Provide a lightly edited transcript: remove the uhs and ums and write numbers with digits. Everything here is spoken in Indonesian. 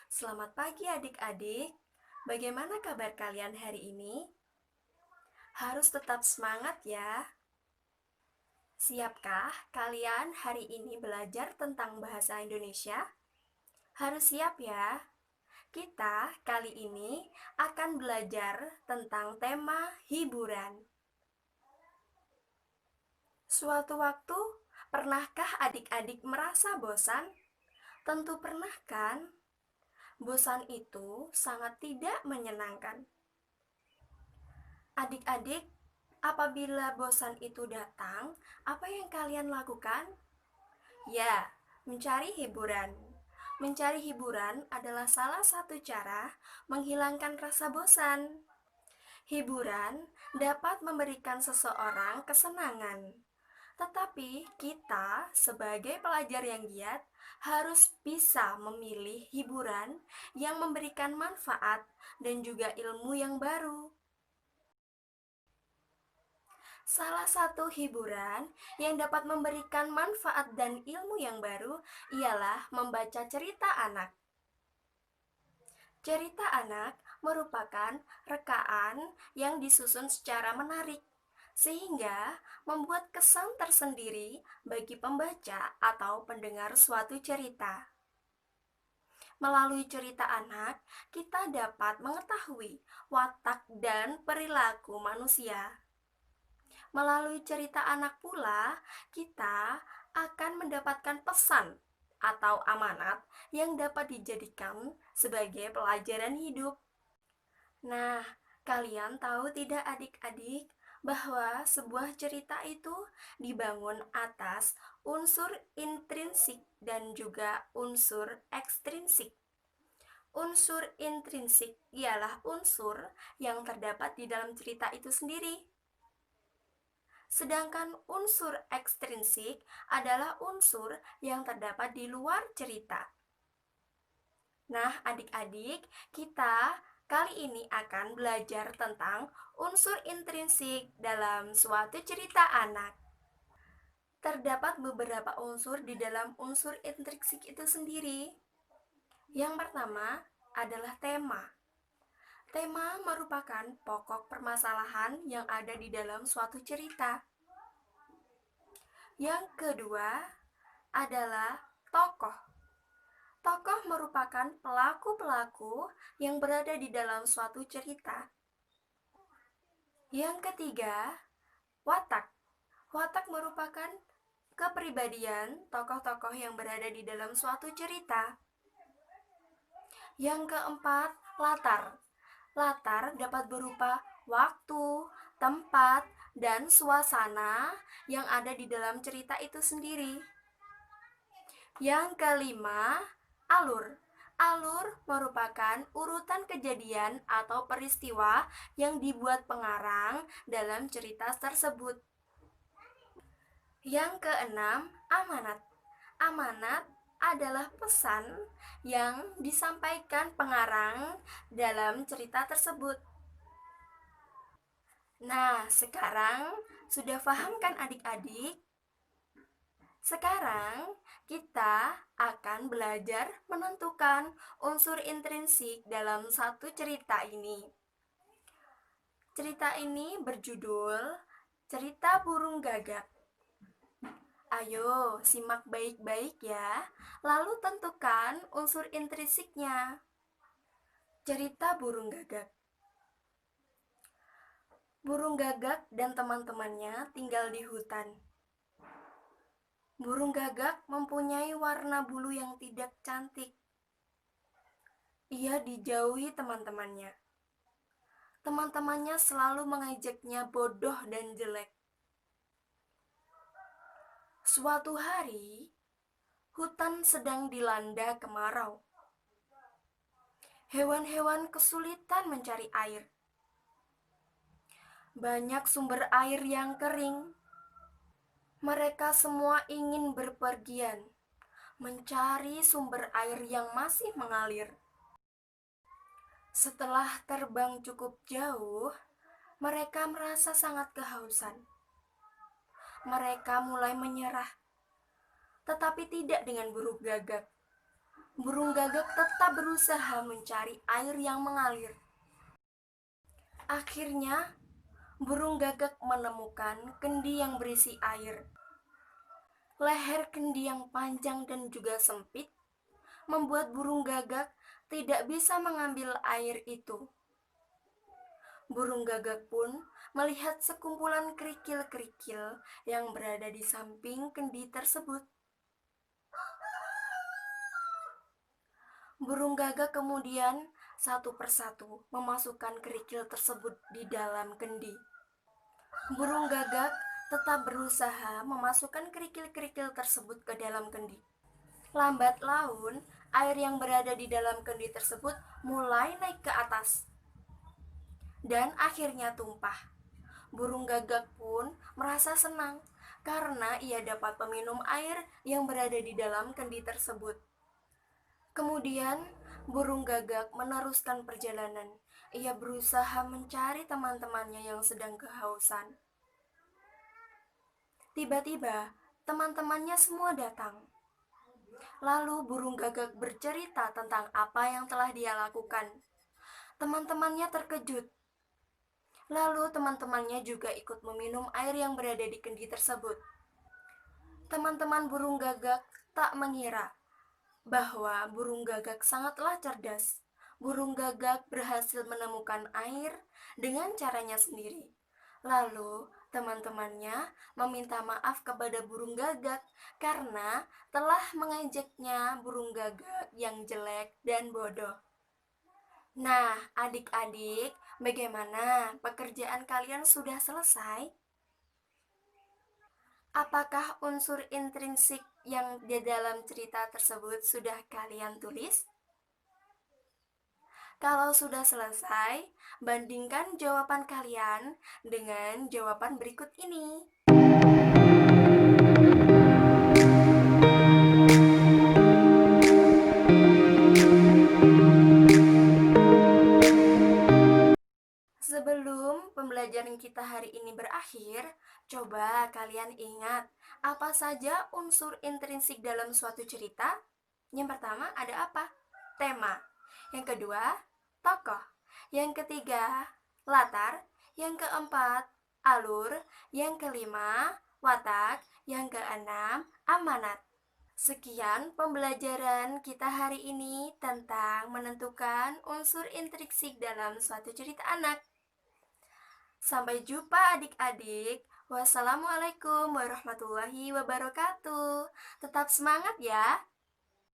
Selamat pagi adik-adik. Bagaimana kabar kalian hari ini? Harus tetap semangat ya. Siapkah kalian hari ini belajar tentang bahasa Indonesia? Harus siap ya. Kita kali ini akan belajar tentang tema hiburan. Suatu waktu, pernahkah adik-adik merasa bosan? Tentu pernah kan? Bosan itu sangat tidak menyenangkan. Adik-adik, apabila bosan itu datang, apa yang kalian lakukan? Ya, mencari hiburan. Mencari hiburan adalah salah satu cara menghilangkan rasa bosan. Hiburan dapat memberikan seseorang kesenangan. Tetapi kita sebagai pelajar yang giat harus bisa memilih hiburan yang memberikan manfaat dan juga ilmu yang baru. Salah satu hiburan yang dapat memberikan manfaat dan ilmu yang baru ialah membaca cerita anak. Cerita anak merupakan rekaan yang disusun secara menarik, sehingga membuat kesan tersendiri bagi pembaca atau pendengar suatu cerita. Melalui cerita anak, kita dapat mengetahui watak dan perilaku manusia. Melalui cerita anak pula, kita akan mendapatkan pesan atau amanat yang dapat dijadikan sebagai pelajaran hidup. Nah, kalian tahu tidak adik-adik bahwa sebuah cerita itu dibangun atas unsur intrinsik dan juga unsur ekstrinsik. Unsur intrinsik ialah unsur yang terdapat di dalam cerita itu sendiri. Sedangkan unsur ekstrinsik adalah unsur yang terdapat di luar cerita. Nah, adik-adik, kita kali ini akan belajar tentang unsur intrinsik dalam suatu cerita anak. Terdapat beberapa unsur di dalam unsur intrinsik itu sendiri. Yang pertama adalah tema. Tema merupakan pokok permasalahan yang ada di dalam suatu cerita. Yang kedua adalah tokoh. Tokoh merupakan pelaku-pelaku yang berada di dalam suatu cerita. Yang ketiga, watak. Watak merupakan kepribadian tokoh-tokoh yang berada di dalam suatu cerita. Yang keempat, latar. Latar dapat berupa waktu, tempat, dan suasana yang ada di dalam cerita itu sendiri. Yang kelima, alur. Alur merupakan urutan kejadian atau peristiwa yang dibuat pengarang dalam cerita tersebut. Yang keenam, amanat. Amanat adalah pesan yang disampaikan pengarang dalam cerita tersebut. Nah, sekarang sudah paham kan adik-adik? Sekarang kita akan belajar menentukan unsur intrinsik dalam satu cerita ini. Cerita ini berjudul Cerita Burung Gagak. Ayo, simak baik-baik ya, lalu tentukan unsur intrinsiknya. Cerita Burung Gagak. Burung Gagak dan teman-temannya tinggal di hutan. Burung gagak mempunyai warna bulu yang tidak cantik. Ia dijauhi teman-temannya. Teman-temannya selalu mengejaknya bodoh dan jelek. Suatu hari, hutan sedang dilanda kemarau. Hewan-hewan kesulitan mencari air. Banyak sumber air yang kering. Mereka semua ingin berpergian, mencari sumber air yang masih mengalir. Setelah terbang cukup jauh, mereka merasa sangat kehausan. Mereka mulai menyerah, tetapi tidak dengan burung gagak. Burung gagak tetap berusaha mencari air yang mengalir. Akhirnya, burung gagak menemukan kendi yang berisi air. Leher kendi yang panjang dan juga sempit membuat burung gagak tidak bisa mengambil air itu. Burung gagak pun melihat sekumpulan kerikil-kerikil yang berada di samping kendi tersebut. Burung gagak kemudian satu persatu memasukkan kerikil tersebut di dalam kendi. Burung gagak tetap berusaha memasukkan kerikil-kerikil tersebut ke dalam kendi. Lambat laun, air yang berada di dalam kendi tersebut mulai naik ke atas dan akhirnya tumpah. Burung gagak pun merasa senang karena ia dapat meminum air yang berada di dalam kendi tersebut. Kemudian, burung gagak meneruskan perjalanan. Ia berusaha mencari teman-temannya yang sedang kehausan. Tiba-tiba, teman-temannya semua datang. Lalu burung gagak bercerita tentang apa yang telah dia lakukan. Teman-temannya terkejut. Lalu teman-temannya juga ikut meminum air yang berada di kendi tersebut. Teman-teman burung gagak tak mengira bahwa burung gagak sangatlah cerdas. Burung gagak berhasil menemukan air dengan caranya sendiri. Lalu, teman-temannya meminta maaf kepada burung gagak karena telah mengejeknya burung gagak yang jelek dan bodoh. Nah, adik-adik, bagaimana pekerjaan kalian sudah selesai? Apakah unsur intrinsik yang di dalam cerita tersebut sudah kalian tulis? Kalau sudah selesai, bandingkan jawaban kalian dengan jawaban berikut ini. Sebelum pembelajaran kita hari ini berakhir, coba kalian ingat apa saja unsur intrinsik dalam suatu cerita? Yang pertama ada apa? Tema. Yang kedua, tokoh. Yang ketiga, latar. Yang keempat, alur. Yang kelima, watak. Yang keenam, amanat. Sekian pembelajaran kita hari ini tentang menentukan unsur intrinsik dalam suatu cerita anak. Sampai jumpa adik-adik. Wassalamualaikum warahmatullahi wabarakatuh. Tetap semangat ya.